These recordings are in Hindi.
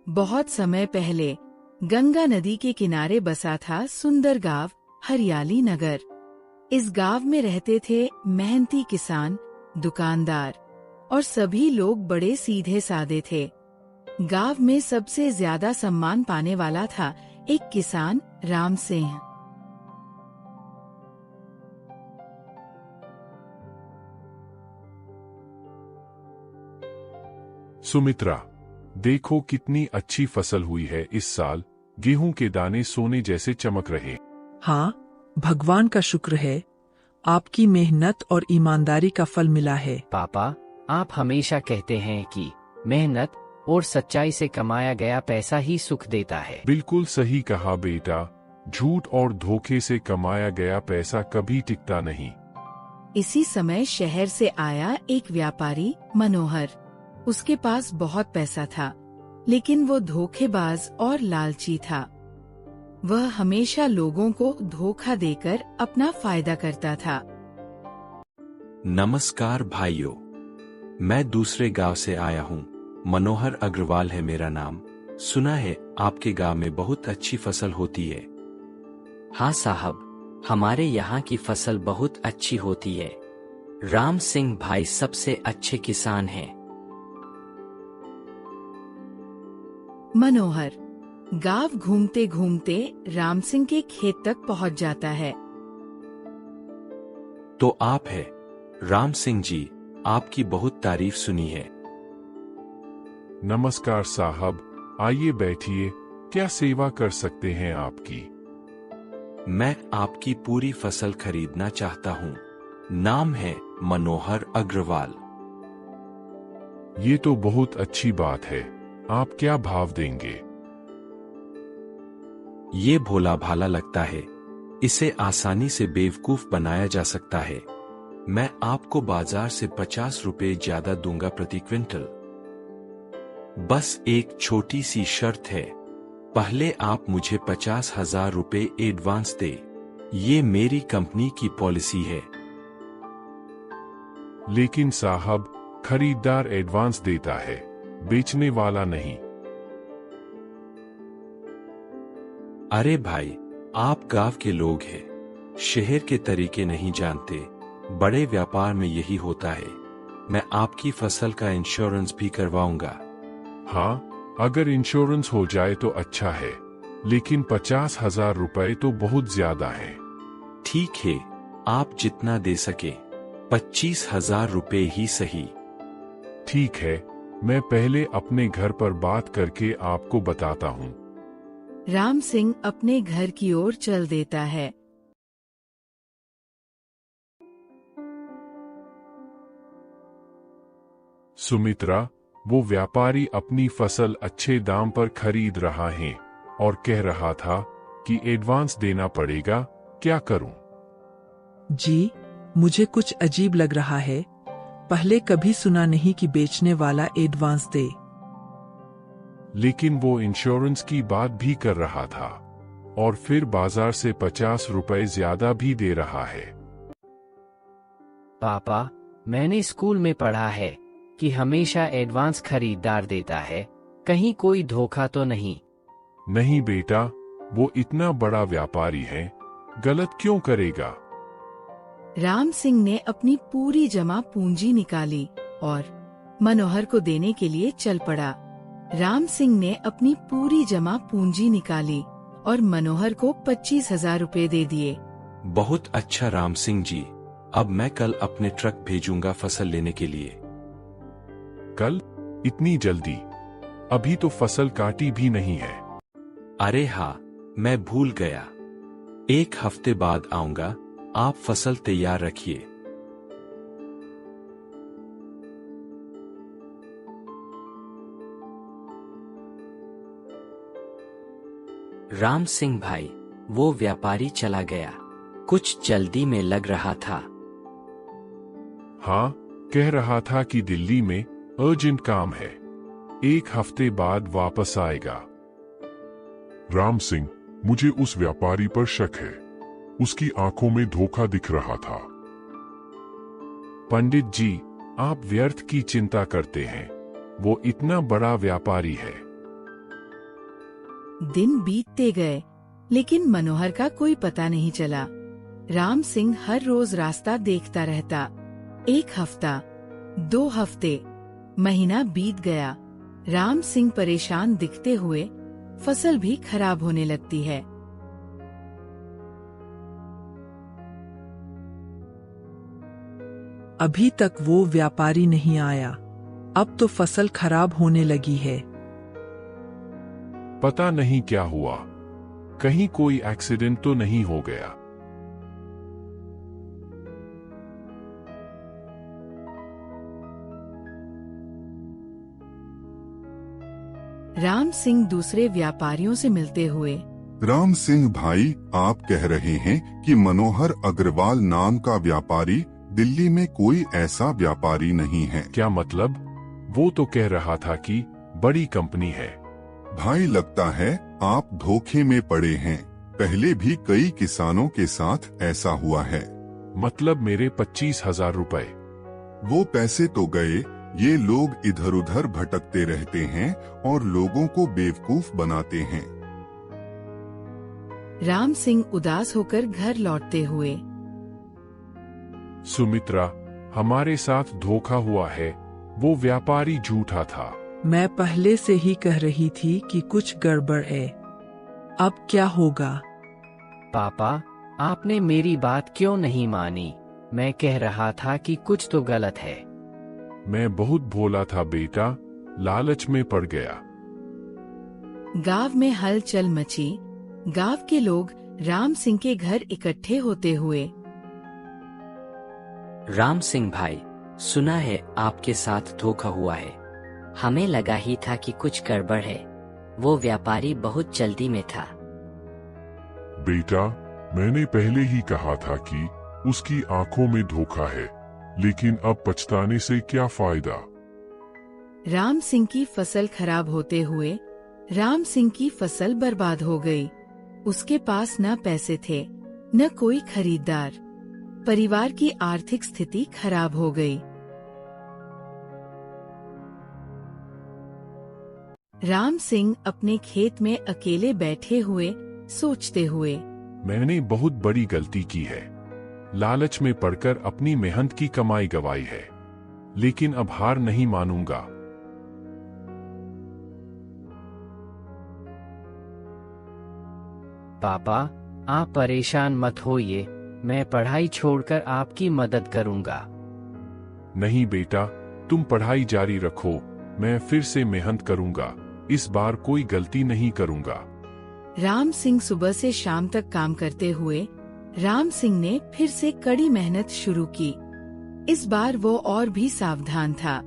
बहुत समय पहले गंगा नदी के किनारे बसा था सुंदर गांव हरियाली नगर। इस गांव में रहते थे मेहनती किसान, दुकानदार और सभी लोग बड़े सीधे साधे थे। गांव में सबसे ज्यादा सम्मान पाने वाला था एक किसान राम सिंह। सुमित्रा, देखो कितनी अच्छी फसल हुई है इस साल। गेहूं के दाने सोने जैसे चमक रहे। हाँ, भगवान का शुक्र है। आपकी मेहनत और ईमानदारी का फल मिला है। पापा, आप हमेशा कहते हैं कि मेहनत और सच्चाई से कमाया गया पैसा ही सुख देता है। बिल्कुल सही कहा बेटा। झूठ और धोखे से कमाया गया पैसा कभी टिकता नहीं। इसी समय शहर से आया एक व्यापारी मनोहर। उसके पास बहुत पैसा था, लेकिन वो धोखेबाज और लालची था। वह हमेशा लोगों को धोखा देकर अपना फायदा करता था। नमस्कार भाइयों, मैं दूसरे गांव से आया हूं। मनोहर अग्रवाल है मेरा नाम। सुना है आपके गांव में बहुत अच्छी फसल होती है। हाँ साहब, हमारे यहाँ की फसल बहुत अच्छी होती है। राम सिंह भाई सबसे अच्छे किसान हैं। मनोहर गांव घूमते घूमते राम सिंह के खेत तक पहुंच जाता है। तो आप है राम सिंह जी, आपकी बहुत तारीफ सुनी है। नमस्कार साहब, आइए बैठिए। क्या सेवा कर सकते हैं आपकी? मैं आपकी पूरी फसल खरीदना चाहता हूँ। नाम है मनोहर अग्रवाल। ये तो बहुत अच्छी बात है। आप क्या भाव देंगे? ये भोला भाला लगता है। इसे आसानी से बेवकूफ बनाया जा सकता है। मैं आपको बाजार से 50 रुपए ज्यादा दूंगा प्रति क्विंटल। बस एक छोटी सी शर्त है। पहले आप मुझे 50,000 रुपए एडवांस दे। ये मेरी कंपनी की पॉलिसी है। लेकिन साहब, खरीदार एडवांस देता है, बेचने वाला नहीं। अरे भाई, आप गांव के लोग हैं, शहर के तरीके नहीं जानते। बड़े व्यापार में यही होता है। मैं आपकी फसल का इंश्योरेंस भी करवाऊंगा। हाँ, अगर इंश्योरेंस हो जाए तो अच्छा है, लेकिन 50,000 रुपए तो बहुत ज्यादा है। ठीक है, आप जितना दे सके। 25,000 रुपए ही सही। ठीक है, मैं पहले अपने घर पर बात करके आपको बताता हूँ। राम सिंह अपने घर की ओर चल देता है। सुमित्रा, वो व्यापारी अपनी फसल अच्छे दाम पर खरीद रहा है और कह रहा था कि एडवांस देना पड़ेगा। क्या करूं? जी, मुझे कुछ अजीब लग रहा है। पहले कभी सुना नहीं कि बेचने वाला एडवांस दे। लेकिन वो इंश्योरेंस की बात भी कर रहा था और फिर बाजार से 50 रुपए ज्यादा भी दे रहा है। पापा, मैंने स्कूल में पढ़ा है कि हमेशा एडवांस खरीदार देता है। कहीं कोई धोखा तो नहीं? नहीं बेटा, वो इतना बड़ा व्यापारी है, गलत क्यों करेगा? राम सिंह ने अपनी पूरी जमा पूंजी निकाली और मनोहर को देने के लिए चल पड़ा। राम सिंह ने अपनी पूरी जमा पूंजी निकाली और मनोहर को 25,000 रुपए दे दिए। बहुत अच्छा राम सिंह जी, अब मैं कल अपने ट्रक भेजूंगा फसल लेने के लिए। कल? इतनी जल्दी? अभी तो फसल काटी भी नहीं है। अरे हाँ, मैं भूल गया। 1 हफ्ते बाद आऊंगा। आप फसल तैयार रखिए। राम सिंह भाई, वो व्यापारी चला गया। कुछ जल्दी में लग रहा था। हाँ, कह रहा था कि दिल्ली में अर्जेंट काम है, 1 हफ्ते बाद वापस आएगा। राम सिंह, मुझे उस व्यापारी पर शक है। उसकी आंखों में धोखा दिख रहा था। पंडित जी, आप व्यर्थ की चिंता करते हैं। वो इतना बड़ा व्यापारी है। दिन बीतते गए, लेकिन मनोहर का कोई पता नहीं चला। राम सिंह हर रोज रास्ता देखता रहता। 1 हफ्ता, 2 हफ्ते, महीना बीत गया। राम सिंह परेशान दिखते हुए फसल भी खराब होने लगती है। अभी तक वो व्यापारी नहीं आया। अब तो फसल खराब होने लगी है। पता नहीं क्या हुआ, कहीं कोई एक्सीडेंट तो नहीं हो गया। राम सिंह दूसरे व्यापारियों से मिलते हुए, राम सिंह भाई, आप कह रहे हैं कि मनोहर अग्रवाल नाम का व्यापारी दिल्ली में कोई ऐसा व्यापारी नहीं है। क्या मतलब? वो तो कह रहा था कि बड़ी कंपनी है। भाई, लगता है आप धोखे में पड़े हैं। पहले भी कई किसानों के साथ ऐसा हुआ है। मतलब मेरे 25,000 रुपए? वो पैसे तो गए। ये लोग इधर उधर भटकते रहते हैं और लोगों को बेवकूफ बनाते हैं। राम सिंह उदास होकर घर लौटते हुए, सुमित्रा, हमारे साथ धोखा हुआ है। वो व्यापारी झूठा था। मैं पहले से ही कह रही थी कि कुछ गड़बड़ है। अब क्या होगा? पापा, आपने मेरी बात क्यों नहीं मानी? मैं कह रहा था कि कुछ तो गलत है। मैं बहुत भोला था बेटा, लालच में पड़ गया। गांव में हलचल मची। गांव के लोग राम सिंह के घर इकट्ठे होते हुए, राम सिंह भाई, सुना है आपके साथ धोखा हुआ है। हमें लगा ही था कि कुछ गड़बड़ है। वो व्यापारी बहुत जल्दी में था। बेटा, मैंने पहले ही कहा था कि उसकी आंखों में धोखा है, लेकिन अब पछताने से क्या फायदा। राम सिंह की फसल खराब होते हुए राम सिंह की फसल बर्बाद हो गई। उसके पास न पैसे थे, न कोई खरीदार। परिवार की आर्थिक स्थिति खराब हो गई। राम सिंह अपने खेत में अकेले बैठे हुए सोचते हुए, मैंने बहुत बड़ी गलती की है। लालच में पड़कर अपनी मेहनत की कमाई गंवाई है, लेकिन अब हार नहीं मानूंगा। पापा, आप परेशान मत होइए। मैं पढ़ाई छोड़कर आपकी मदद करूंगा। नहीं बेटा, तुम पढ़ाई जारी रखो। मैं फिर से मेहनत करूंगा। इस बार कोई गलती नहीं करूंगा। राम सिंह सुबह से शाम तक काम करते हुए राम सिंह ने फिर से कड़ी मेहनत शुरू की। इस बार वो और भी सावधान था।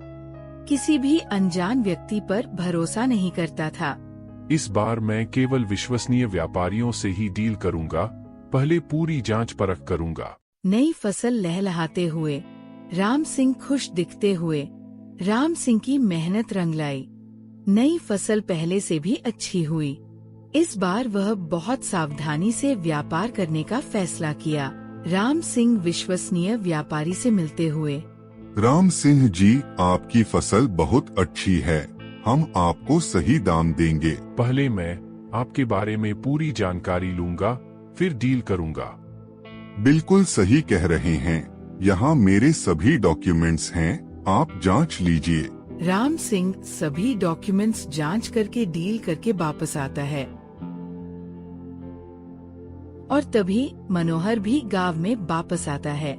किसी भी अनजान व्यक्ति पर भरोसा नहीं करता था। इस बार मैं केवल विश्वसनीय व्यापारियों से ही डील करूंगा। पहले पूरी जांच परख करूंगा। नई फसल लहलहाते हुए राम सिंह खुश दिखते हुए राम सिंह की मेहनत रंग लाई। नई फसल पहले से भी अच्छी हुई। इस बार वह बहुत सावधानी से व्यापार करने का फैसला किया। राम सिंह विश्वसनीय व्यापारी से मिलते हुए, राम सिंह जी, आपकी फसल बहुत अच्छी है। हम आपको सही दाम देंगे। पहले मैं आपके बारे में पूरी जानकारी लूंगा, फिर डील करूंगा। बिल्कुल सही कह रहे हैं। यहाँ मेरे सभी डॉक्यूमेंट्स हैं, आप जांच लीजिए। राम सिंह सभी डॉक्यूमेंट्स जांच करके डील करके वापस आता है। और तभी मनोहर भी गांव में वापस आता है।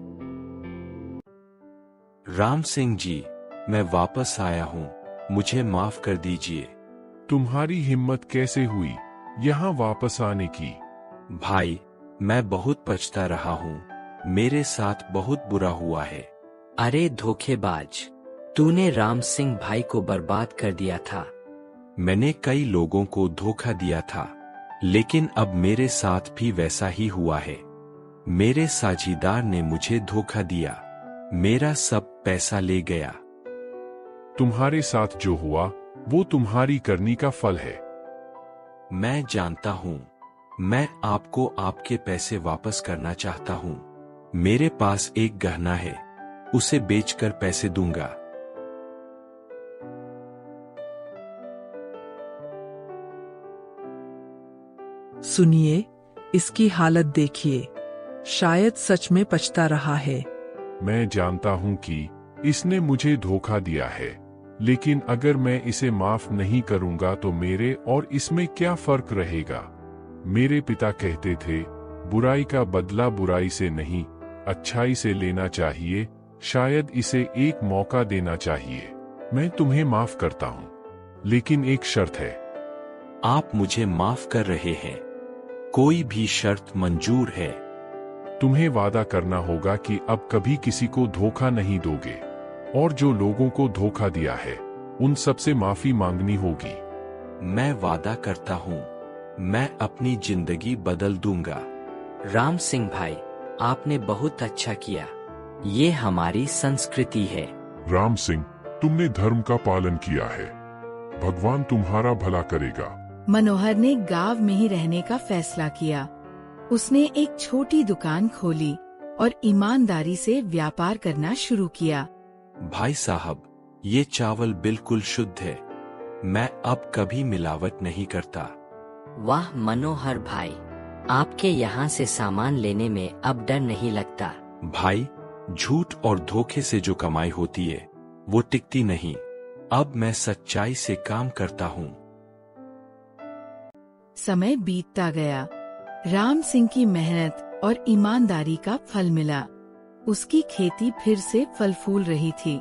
राम सिंह जी, मैं वापस आया हूँ। मुझे माफ कर दीजिए। तुम्हारी हिम्मत कैसे हुई यहाँ वापस आने की? भाई, मैं बहुत पछता रहा हूँ। मेरे साथ बहुत बुरा हुआ है। अरे धोखेबाज, तूने राम सिंह भाई को बर्बाद कर दिया था। मैंने कई लोगों को धोखा दिया था, लेकिन अब मेरे साथ भी वैसा ही हुआ है। मेरे साझीदार ने मुझे धोखा दिया, मेरा सब पैसा ले गया। तुम्हारे साथ जो हुआ वो तुम्हारी करनी का फल है। मैं जानता हूँ। मैं आपको आपके पैसे वापस करना चाहता हूँ। मेरे पास एक गहना है, उसे बेचकर पैसे दूंगा। सुनिए, इसकी हालत देखिए। शायद सच में पछता रहा है। मैं जानता हूं कि इसने मुझे धोखा दिया है, लेकिन अगर मैं इसे माफ नहीं करूंगा तो मेरे और इसमें क्या फर्क रहेगा। मेरे पिता कहते थे, बुराई का बदला बुराई से नहीं, अच्छाई से लेना चाहिए। शायद इसे एक मौका देना चाहिए। मैं तुम्हें माफ करता हूं, लेकिन एक शर्त है। आप मुझे माफ कर रहे हैं? कोई भी शर्त मंजूर है। तुम्हें वादा करना होगा कि अब कभी किसी को धोखा नहीं दोगे, और जो लोगों को धोखा दिया है उन सबसे माफी मांगनी होगी। मैं वादा करता हूँ, मैं अपनी जिंदगी बदल दूंगा। राम सिंह भाई, आपने बहुत अच्छा किया। ये हमारी संस्कृति है। राम सिंह, तुमने धर्म का पालन किया है। भगवान तुम्हारा भला करेगा। मनोहर ने गांव में ही रहने का फैसला किया। उसने एक छोटी दुकान खोली और ईमानदारी से व्यापार करना शुरू किया। भाई साहब, ये चावल बिल्कुल शुद्ध है। मैं अब कभी मिलावट नहीं करता। वाह मनोहर भाई, आपके यहाँ से सामान लेने में अब डर नहीं लगता। भाई, झूठ और धोखे से जो कमाई होती है वो टिकती नहीं। अब मैं सच्चाई से काम करता हूँ। समय बीतता गया। राम सिंह की मेहनत और ईमानदारी का फल मिला। उसकी खेती फिर से फल फूल रही थी।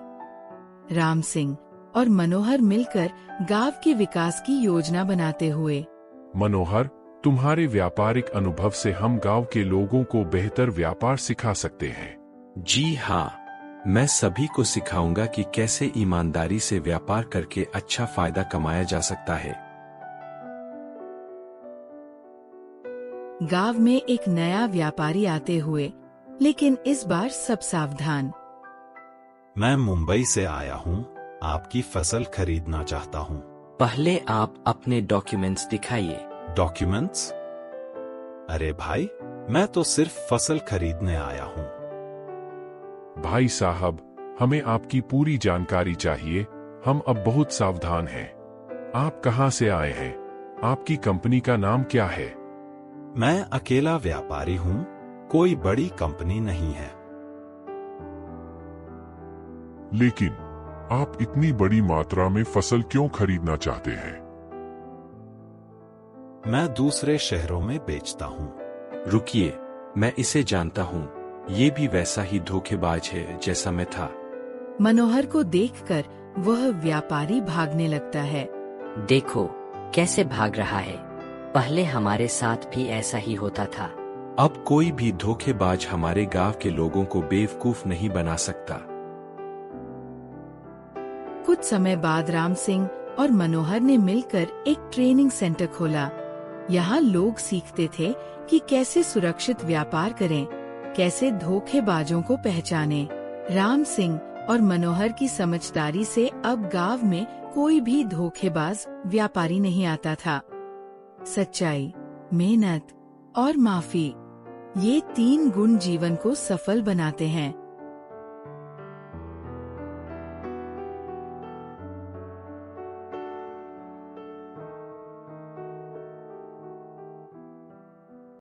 राम सिंह और मनोहर मिलकर गांव के विकास की योजना बनाते हुए। मनोहर, तुम्हारे व्यापारिक अनुभव से हम गांव के लोगों को बेहतर व्यापार सिखा सकते हैं। जी हाँ, मैं सभी को सिखाऊंगा कि कैसे ईमानदारी से व्यापार करके अच्छा फायदा कमाया जा सकता है। गांव में एक नया व्यापारी आते हुए, लेकिन इस बार सब सावधान। मैं मुंबई से आया हूँ, आपकी फसल खरीदना चाहता हूँ। पहले आप अपने डॉक्यूमेंट्स दिखाइए। डॉक्यूमेंट्स? अरे भाई, मैं तो सिर्फ फसल खरीदने आया हूँ। भाई साहब, हमें आपकी पूरी जानकारी चाहिए। हम अब बहुत सावधान हैं। आप कहां से आए हैं? आपकी कंपनी का नाम क्या है? मैं अकेला व्यापारी हूँ, कोई बड़ी कंपनी नहीं है। लेकिन आप इतनी बड़ी मात्रा में फसल क्यों खरीदना चाहते हैं? मैं दूसरे शहरों में बेचता हूँ। रुकिए, मैं इसे जानता हूँ। ये भी वैसा ही धोखेबाज है जैसा मैं था। मनोहर को देखकर वह व्यापारी भागने लगता है। देखो कैसे भाग रहा है। पहले हमारे साथ भी ऐसा ही होता था। अब कोई भी धोखेबाज हमारे गांव के लोगों को बेवकूफ नहीं बना सकता। कुछ समय बाद राम सिंह और मनोहर ने मिलकर एक ट्रेनिंग सेंटर खोला। यहाँ लोग सीखते थे कि कैसे सुरक्षित व्यापार करें, कैसे धोखेबाजों को पहचानें। राम सिंह और मनोहर की समझदारी से अब गांव में कोई भी धोखेबाज व्यापारी नहीं आता था। सच्चाई, मेहनत और माफी, ये 3 गुण जीवन को सफल बनाते हैं।